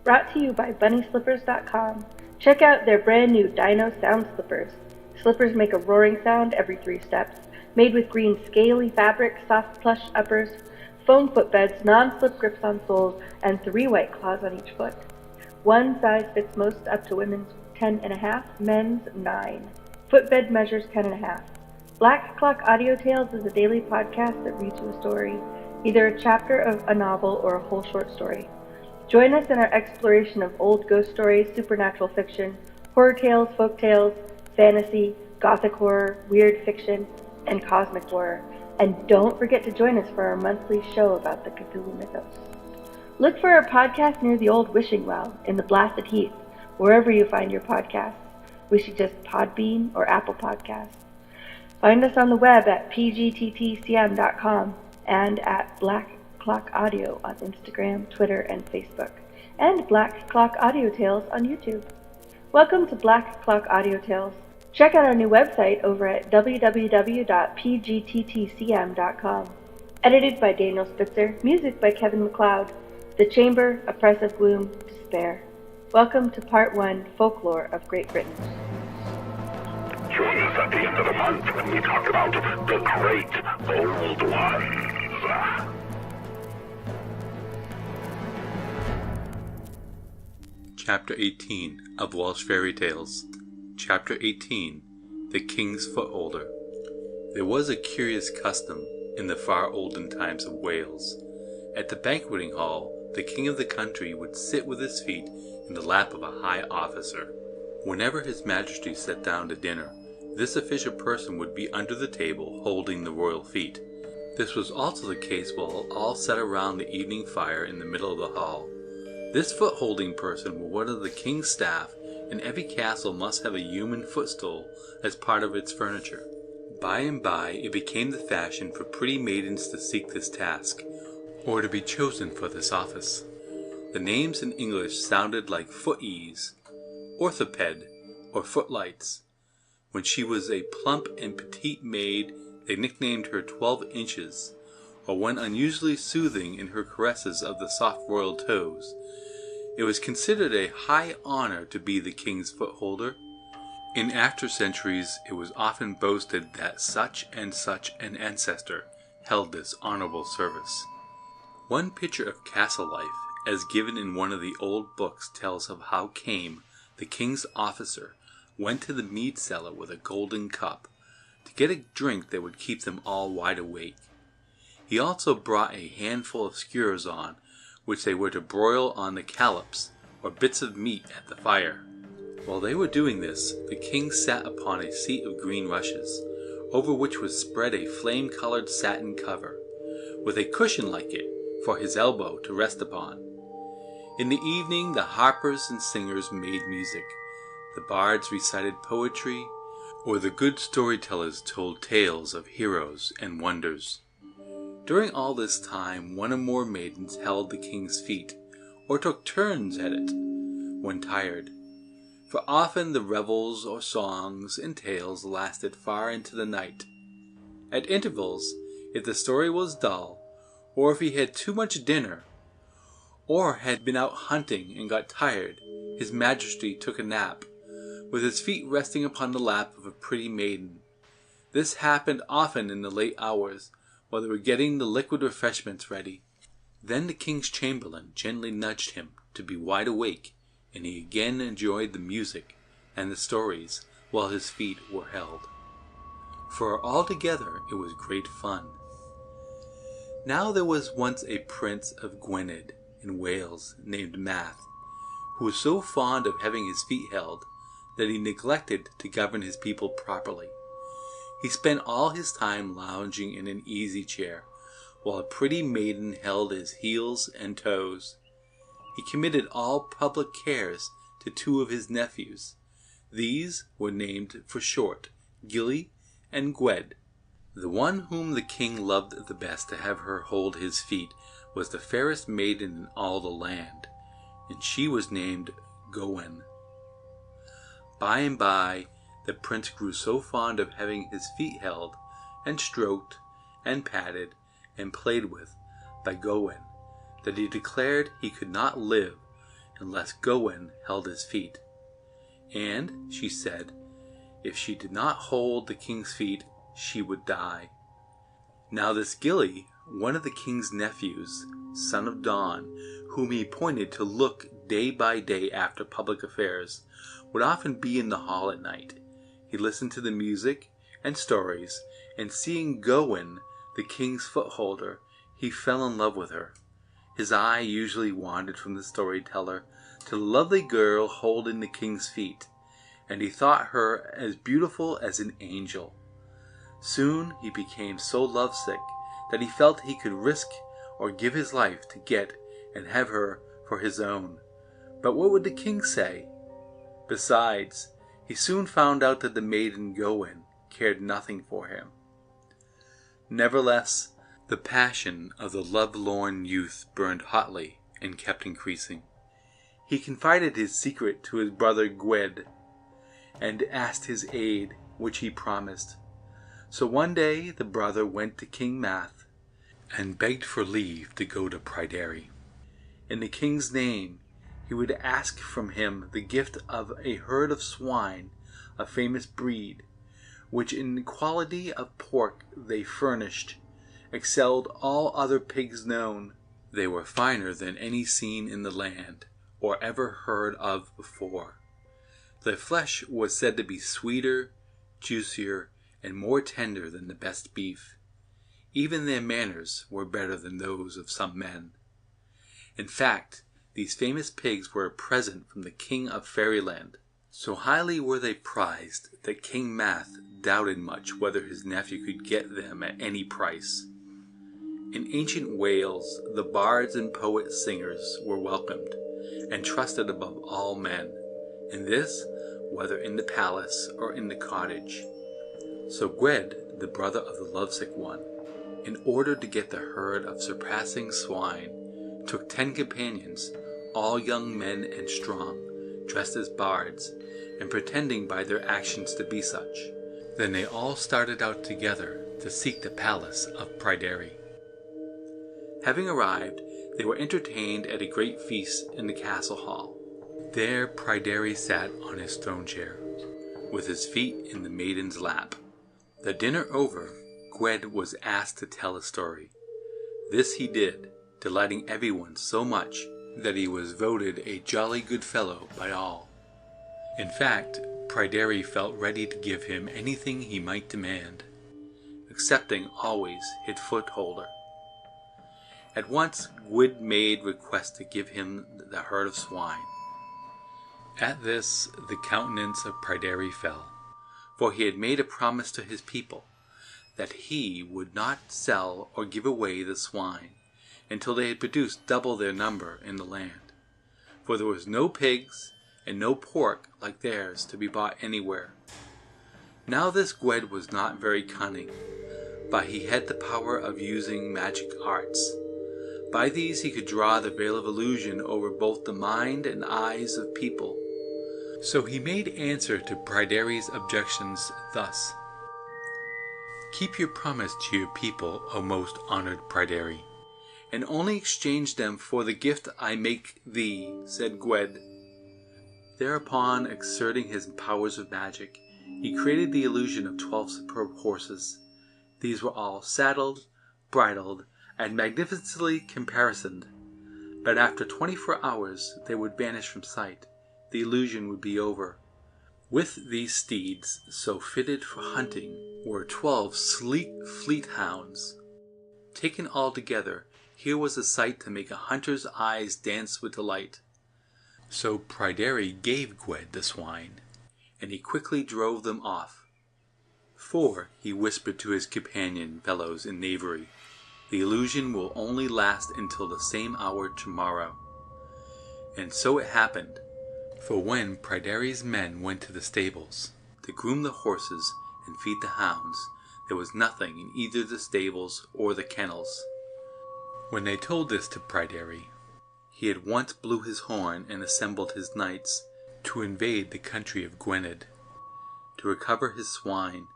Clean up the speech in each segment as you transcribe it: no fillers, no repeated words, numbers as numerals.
Brought to you by BunnySlippers.com. Check out their brand new Dino sound slippers. Slippers make a roaring sound every 3 steps. Made with green scaly fabric, soft plush uppers, foam footbeds, non-slip grips on soles, and 3 white claws on each foot. One size fits most up to women's 10.5, men's 9. Footbed measures 10.5. Black Clock Audio Tales is a daily podcast that reads you a story, either a chapter of a novel or a whole short story. Join us in our exploration of old ghost stories, supernatural fiction, horror tales, folk tales, fantasy, gothic horror, weird fiction, and cosmic horror. And don't forget to join us for our monthly show about the Cthulhu Mythos. Look for our podcast near the old wishing well in the blasted heath, wherever you find your podcasts. We suggest Podbean or Apple Podcasts. Find us on the web at pgttcm.com and at Black Clock Audio on Instagram, Twitter, and Facebook, and Black Clock Audio Tales on YouTube. Welcome to Black Clock Audio Tales. Check out our new website over at www.pgttcm.com. Edited by Daniel Spitzer, music by Kevin MacLeod. The Chamber, Oppressive Gloom, Despair. Welcome to Part 1, Folklore of Great Britain. Join us at the end of the month when we talk about the great old ones. Chapter 18 of Welsh Fairy Tales. Chapter 18, The King's Footholder. There was a curious custom in the far olden times of Wales. At the banqueting hall, the king of the country would sit with his feet in the lap of a high officer. Whenever his majesty sat down to dinner, this official person would be under the table holding the royal feet. This was also the case while all sat around the evening fire in the middle of the hall. This foot-holding person was one of the king's staff, and every castle must have a human footstool as part of its furniture. By and by, it became the fashion for pretty maidens to seek this task, or to be chosen for this office. The names in English sounded like foot-ease, orthoped, or footlights. When she was a plump and petite maid, they nicknamed her 12 inches, or when unusually soothing in her caresses of the soft royal toes. It was considered a high honor to be the king's footholder. In after centuries, it was often boasted that such and such an ancestor held this honorable service. One picture of castle life, as given in one of the old books, tells of how Came, the king's officer, went to the mead cellar with a golden cup to get a drink that would keep them all wide awake. He also brought a handful of skewers on, which they were to broil on the callops, or bits of meat at the fire. While they were doing this, the king sat upon a seat of green rushes, over which was spread a flame-colored satin cover, with a cushion like it for his elbow to rest upon. In the evening the harpers and singers made music, the bards recited poetry, or the good storytellers told tales of heroes and wonders. During all this time, one or more maidens held the king's feet, or took turns at it when tired. For often the revels or songs and tales lasted far into the night. At intervals, if the story was dull, or if he had too much dinner, or had been out hunting and got tired, his majesty took a nap, with his feet resting upon the lap of a pretty maiden. This happened often in the late hours, while they were getting the liquid refreshments ready. Then the king's chamberlain gently nudged him to be wide awake, and he again enjoyed the music and the stories while his feet were held. For altogether it was great fun. Now there was once a prince of Gwynedd in Wales named Math, who was so fond of having his feet held that he neglected to govern his people properly. He spent all his time lounging in an easy chair, while a pretty maiden held his heels and toes. He committed all public cares to 2 of his nephews. These were named for short Gilly and Gwed. The one whom the king loved the best to have her hold his feet was the fairest maiden in all the land, and she was named Gowen. By and by, the prince grew so fond of having his feet held, and stroked, and patted, and played with by Gowen, that he declared he could not live unless Gawain held his feet. And, she said, if she did not hold the king's feet, she would die. Now this Gilly, one of the king's nephews, son of Dawn, whom he appointed to look day by day after public affairs, would often be in the hall at night. He listened to the music and stories, and seeing Gawain, the king's footholder, he fell in love with her. His eye usually wandered from the storyteller to the lovely girl holding the king's feet, and he thought her as beautiful as an angel. Soon he became so lovesick that he felt he could risk or give his life to get and have her for his own. But what would the king say? Besides, he soon found out that the maiden Gawain cared nothing for him. Nevertheless, the passion of the lovelorn youth burned hotly and kept increasing. He confided his secret to his brother Gwed, and asked his aid, which he promised. So one day the brother went to King Math, and begged for leave to go to Pryderi. In the king's name, he would ask from him the gift of a herd of swine, a famous breed, which in quality of pork they furnished, excelled all other pigs known. They were finer than any seen in the land, or ever heard of before. Their flesh was said to be sweeter, juicier, and more tender than the best beef. Even their manners were better than those of some men. In fact, these famous pigs were a present from the king of Fairyland. So highly were they prized that King Math doubted much whether his nephew could get them at any price. In ancient Wales, the bards and poet-singers were welcomed and trusted above all men, and this whether in the palace or in the cottage. So Gwed, the brother of the lovesick one, in order to get the herd of surpassing swine, took 10 companions, all young men and strong, dressed as bards, and pretending by their actions to be such. Then they all started out together to seek the palace of Pryderi. Having arrived, they were entertained at a great feast in the castle hall. There Pryderi sat on his throne chair, with his feet in the maiden's lap. The dinner over, Gwed was asked to tell a story. This he did, delighting everyone so much that he was voted a jolly good fellow by all. In fact, Pryderi felt ready to give him anything he might demand, excepting always his footholder. At once Gwyd made request to give him the herd of swine. At this the countenance of Pryderi fell, for he had made a promise to his people that he would not sell or give away the swine until they had produced double their number in the land, for there was no pigs and no pork like theirs to be bought anywhere. Now this Gwed was not very cunning, but he had the power of using magic arts. By these he could draw the veil of illusion over both the mind and eyes of people. So he made answer to Pryderi's objections thus: "Keep your promise to your people, O most honored Pryderi, and only exchange them for the gift I make thee," said Gwed. Thereupon, exerting his powers of magic, he created the illusion of 12 superb horses. These were all saddled, bridled, and magnificently caparisoned. But after 24 hours they would vanish from sight. The illusion would be over. With these steeds, so fitted for hunting, were 12 sleek fleet hounds. Taken all together, here was a sight to make a hunter's eyes dance with delight. So Pryderi gave Gwed the swine, and he quickly drove them off. "For," he whispered to his companion fellows in knavery, "the illusion will only last until the same hour tomorrow." And so it happened, for when Pryderi's men went to the stables to groom the horses and feed the hounds, there was nothing in either the stables or the kennels. When they told this to Pryderi, he at once blew his horn and assembled his knights to invade the country of Gwynedd, to recover his swine.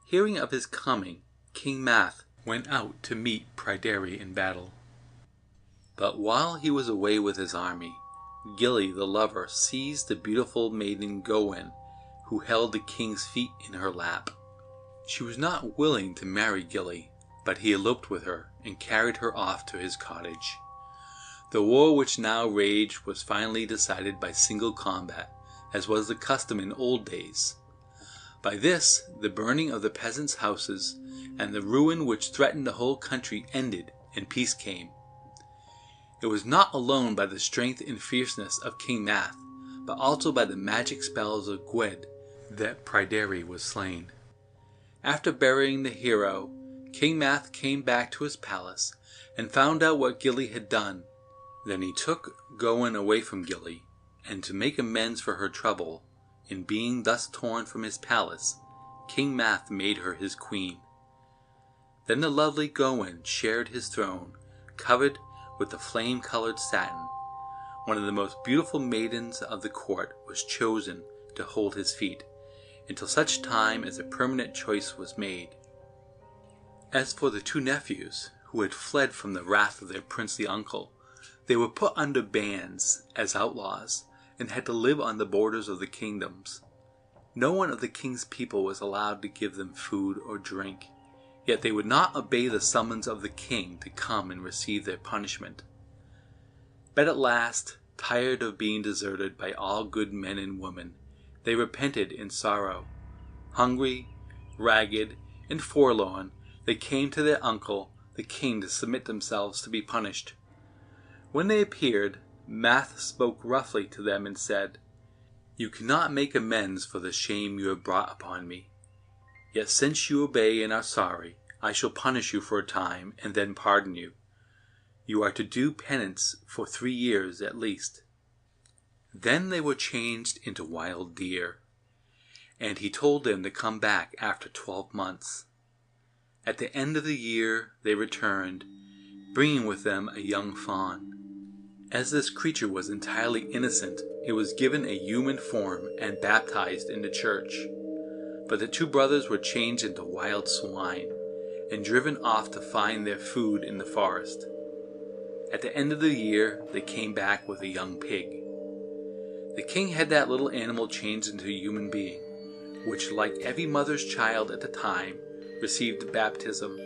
Hearing of his coming, King Math went out to meet Pryderi in battle. But while he was away with his army, Gilly, the lover, seized the beautiful maiden Gawain, who held the king's feet in her lap. She was not willing to marry Gilly, but he eloped with her and carried her off to his cottage. The war which now raged was finally decided by single combat, as was the custom in old days. By this, the burning of the peasants' houses and the ruin which threatened the whole country ended, and peace came. It was not alone by the strength and fierceness of King Math, but also by the magic spells of Gwed that Pryderi was slain. After burying the hero, King Math came back to his palace and found out what Gilly had done. Then he took Gawain away from Gilly, and to make amends for her trouble in being thus torn from his palace, King Math made her his queen. Then the lovely Gawain shared his throne, covered with the flame-colored satin. One of the most beautiful maidens of the court was chosen to hold his feet, until such time as a permanent choice was made. As for the two nephews, who had fled from the wrath of their princely uncle, they were put under bans as outlaws, and had to live on the borders of the kingdoms. No one of the king's people was allowed to give them food or drink, yet they would not obey the summons of the king to come and receive their punishment. But at last, tired of being deserted by all good men and women, they repented in sorrow. Hungry, ragged, and forlorn, they came to their uncle, the king, to submit themselves to be punished. When they appeared, Math spoke roughly to them and said, "You cannot make amends for the shame you have brought upon me. Yet since you obey and are sorry, I shall punish you for a time and then pardon you. You are to do penance for 3 years at least." Then they were changed into wild deer, and he told them to come back after 12 months. At the end of the year they returned, bringing with them a young fawn. As this creature was entirely innocent, it was given a human form and baptized in the church. But the two brothers were changed into wild swine, and driven off to find their food in the forest. At the end of the year, they came back with a young pig. The king had that little animal changed into a human being, which, like every mother's child at the time, received baptism.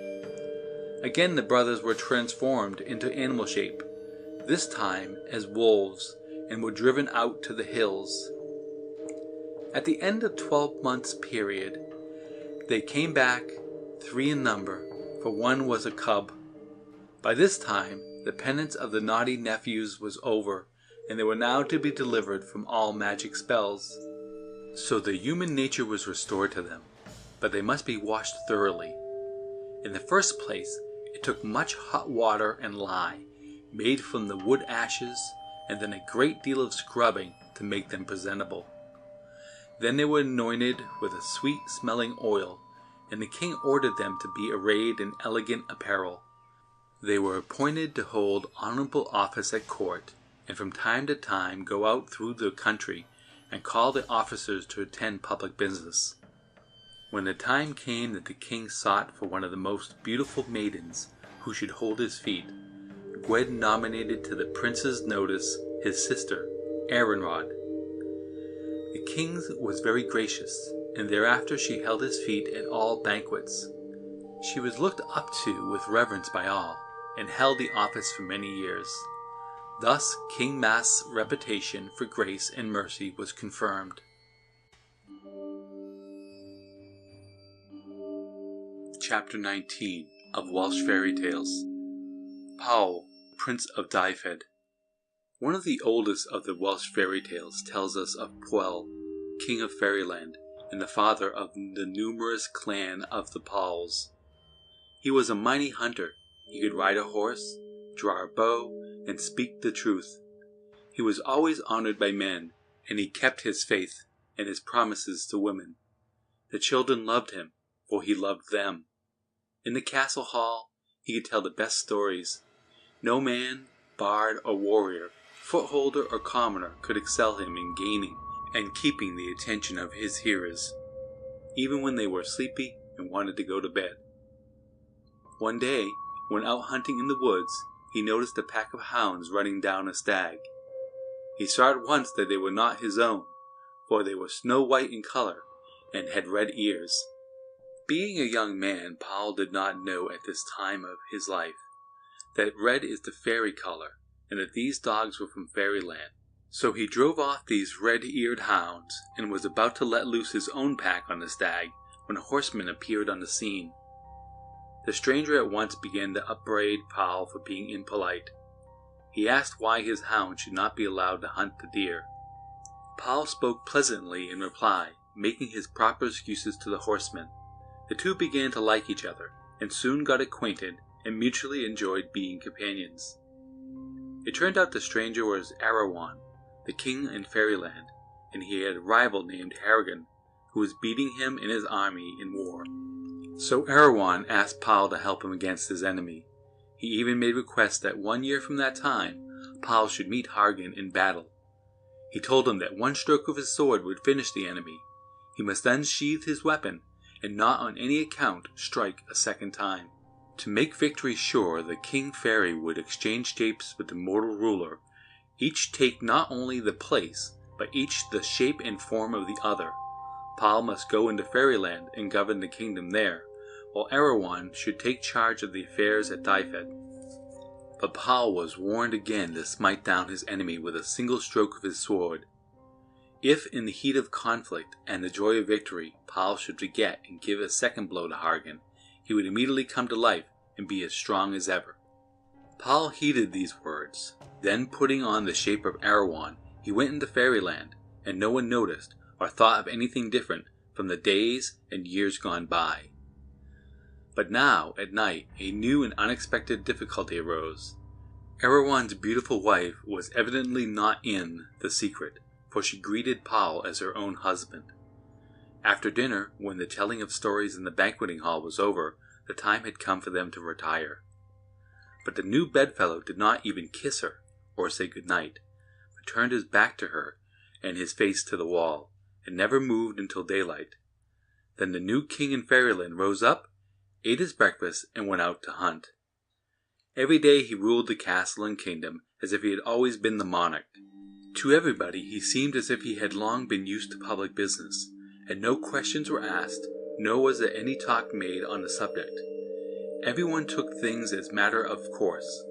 Again the brothers were transformed into animal shape, this time as wolves, and were driven out to the hills. At the end of 12 months' period, they came back, 3 in number, for one was a cub. By this time, the penance of the naughty nephews was over, and they were now to be delivered from all magic spells. So the human nature was restored to them, but they must be washed thoroughly. In the first place, it took much hot water and lye, made from the wood ashes, and then a great deal of scrubbing to make them presentable. Then they were anointed with a sweet-smelling oil, and the king ordered them to be arrayed in elegant apparel. They were appointed to hold honorable office at court, and from time to time go out through the country and call the officers to attend public business. When the time came that the king sought for one of the most beautiful maidens who should hold his feet, Gwed nominated to the prince's notice his sister, Aaronrod. The king was very gracious, and thereafter she held his feet at all banquets. She was looked up to with reverence by all, and held the office for many years. Thus King Math's reputation for grace and mercy was confirmed. Chapter 19 of Welsh Fairy Tales. Paul, Prince of Dyfed. One of the oldest of the Welsh fairy tales tells us of Pwyll, king of fairyland, and the father of the numerous clan of the Pauls. He was a mighty hunter. He could ride a horse, draw a bow, and speak the truth. He was always honored by men, and he kept his faith and his promises to women. The children loved him, for he loved them. In the castle hall, he could tell the best stories. No man, bard or warrior, footholder or commoner could excel him in gaining and keeping the attention of his hearers, even when they were sleepy and wanted to go to bed. One day, when out hunting in the woods, he noticed a pack of hounds running down a stag. He saw at once that they were not his own, for they were snow white in color and had red ears. Being a young man, Paul did not know at this time of his life that red is the fairy color, and that these dogs were from fairyland. So he drove off these red-eared hounds, and was about to let loose his own pack on the stag, when a horseman appeared on the scene. The stranger at once began to upbraid Paul for being impolite. He asked why his hound should not be allowed to hunt the deer. Paul spoke pleasantly in reply, making his proper excuses to the horseman. The two began to like each other, and soon got acquainted, and mutually enjoyed being companions. It turned out the stranger was Erawan, the king in fairyland, and he had a rival named Harrigan, who was beating him and his army in war. So Erawan asked Paul to help him against his enemy. He even made requests that 1 year from that time, Paul should meet Harrigan in battle. He told him that one stroke of his sword would finish the enemy. He must then sheathe his weapon, and not on any account strike a second time. To make victory sure, the king fairy would exchange shapes with the mortal ruler, each take not only the place, but each the shape and form of the other. Paul must go into fairyland and govern the kingdom there, while Erawan should take charge of the affairs at Dyfed. But Paul was warned again to smite down his enemy with a single stroke of his sword. If in the heat of conflict and the joy of victory, Paul should forget and give a second blow to Harrigan, he would immediately come to life and be as strong as ever. Paul heeded these words. Then, putting on the shape of Erawan, he went into fairyland, and no one noticed or thought of anything different from the days and years gone by. But now, at night, a new and unexpected difficulty arose. Erawan's beautiful wife was evidently not in the secret, for she greeted Paul as her own husband. After dinner, when the telling of stories in the banqueting hall was over, the time had come for them to retire. But the new bedfellow did not even kiss her, or say good night, but turned his back to her and his face to the wall, and never moved until daylight. Then the new king in fairyland rose up, ate his breakfast, and went out to hunt. Every day he ruled the castle and kingdom as if he had always been the monarch. To everybody he seemed as if he had long been used to public business, and no questions were asked, nor was there any talk made on the subject. Everyone took things as matter of course.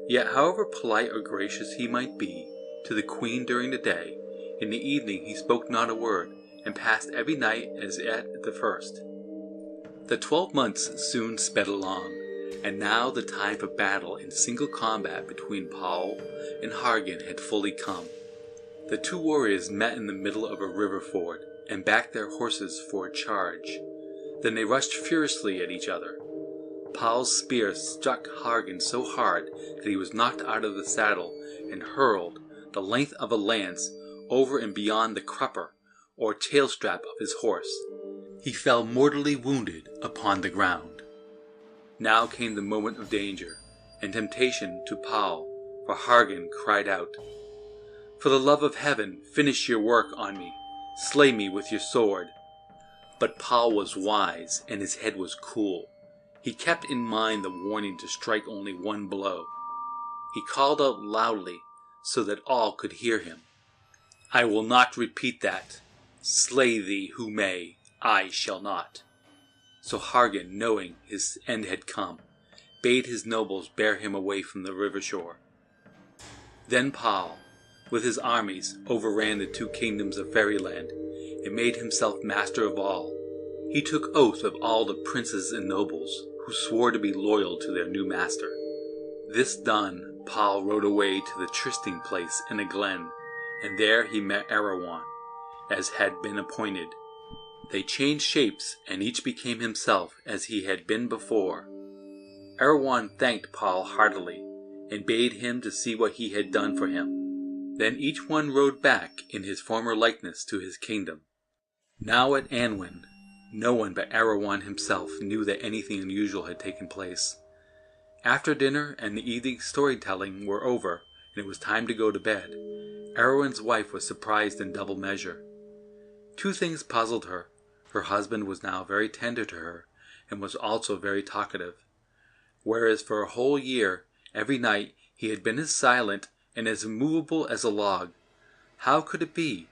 Yet however polite or gracious he might be to the queen during the day, in the evening he spoke not a word, and passed every night as at the first. The 12 months soon sped along, and now the time for battle in single combat between Paul and Harrigan had fully come. The two warriors met in the middle of a river ford, and backed their horses for a charge. Then they rushed furiously at each other. Paul's spear struck Harrigan so hard that he was knocked out of the saddle and hurled, the length of a lance, over and beyond the crupper, or tail strap of his horse. He fell mortally wounded upon the ground. Now came the moment of danger and temptation to Paul, for Harrigan cried out, "For the love of heaven, finish your work on me. Slay me with your sword." But Paul was wise, and his head was cool. He kept in mind the warning to strike only one blow. He called out loudly, so that all could hear him, "I will not repeat that. Slay thee who may, I shall not." So Harrigan, knowing his end had come, bade his nobles bear him away from the river shore. Then Paul, with his armies, overran the 2 kingdoms of fairyland, and made himself master of all. He took oath of all the princes and nobles, who swore to be loyal to their new master. This done, Paul rode away to the trysting place in a glen, and there he met Erawan, as had been appointed. They changed shapes, and each became himself as he had been before. Erawan thanked Paul heartily, and bade him to see what he had done for him. Then each one rode back in his former likeness to his kingdom. Now at Anwen, no one but Erawan himself knew that anything unusual had taken place. After dinner and the evening storytelling were over, and it was time to go to bed, Erawan's wife was surprised in double measure. 2 things puzzled her. Her husband was now very tender to her, and was also very talkative, whereas for a whole year, every night, he had been as silent and as immovable as a log. How could it be,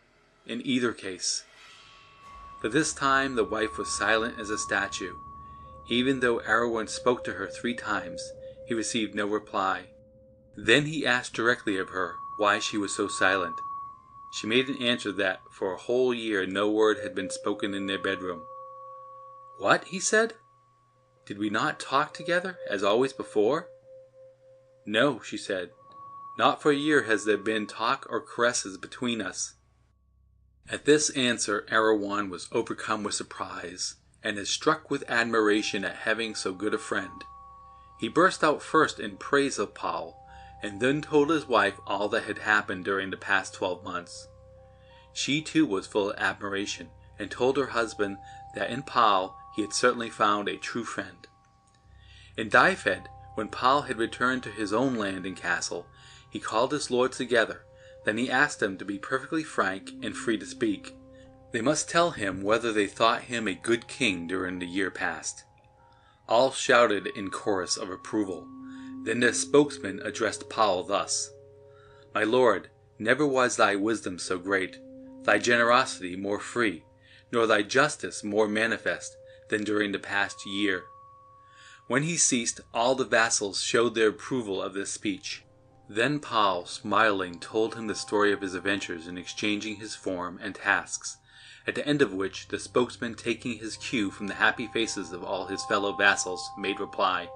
in either case? For this time the wife was silent as a statue. Even though Erewhon spoke to her 3 times, he received no reply. Then he asked directly of her why she was so silent. She made an answer that for a whole year no word had been spoken in their bedroom. "What?" he said. "Did we not talk together, as always before?" "No," she said. "Not for a year has there been talk or caresses between us." At this answer Erewhon was overcome with surprise, and as struck with admiration at having so good a friend. He burst out first in praise of Poll, and then told his wife all that had happened during the past 12 months. She too was full of admiration, and told her husband that in Poll he had certainly found a true friend. In Dyfed, when Poll had returned to his own land and castle, he called his lords together. Then he asked them to be perfectly frank and free to speak. They must tell him whether they thought him a good king during the year past. All shouted in chorus of approval. Then the spokesman addressed Poll thus: "My lord, never was thy wisdom so great, thy generosity more free, nor thy justice more manifest than during the past year." When he ceased, all the vassals showed their approval of this speech. Then Poll, smiling, told him the story of his adventures in exchanging his form and tasks, at the end of which the spokesman, taking his cue from the happy faces of all his fellow vassals, made reply: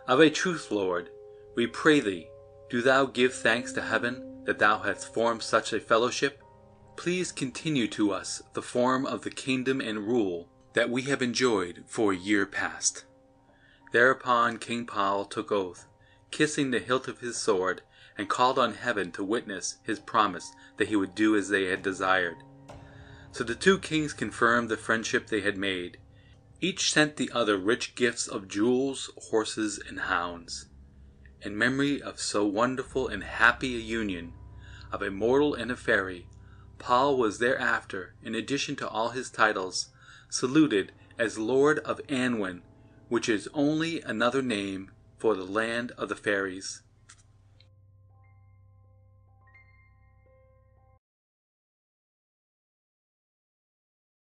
"Of a truth, lord, we pray thee, do thou give thanks to heaven that thou hast formed such a fellowship. Please continue to us the form of the kingdom and rule that we have enjoyed for a year past." Thereupon King Poll took oath, kissing the hilt of his sword, and called on heaven to witness his promise that he would do as they had desired. So the 2 kings confirmed the friendship they had made. Each sent the other rich gifts of jewels, horses, and hounds. In memory of so wonderful and happy a union, of a mortal and a fairy, Poll was thereafter, in addition to all his titles, saluted as Lord of Annwn, which is only another name for the land of the fairies.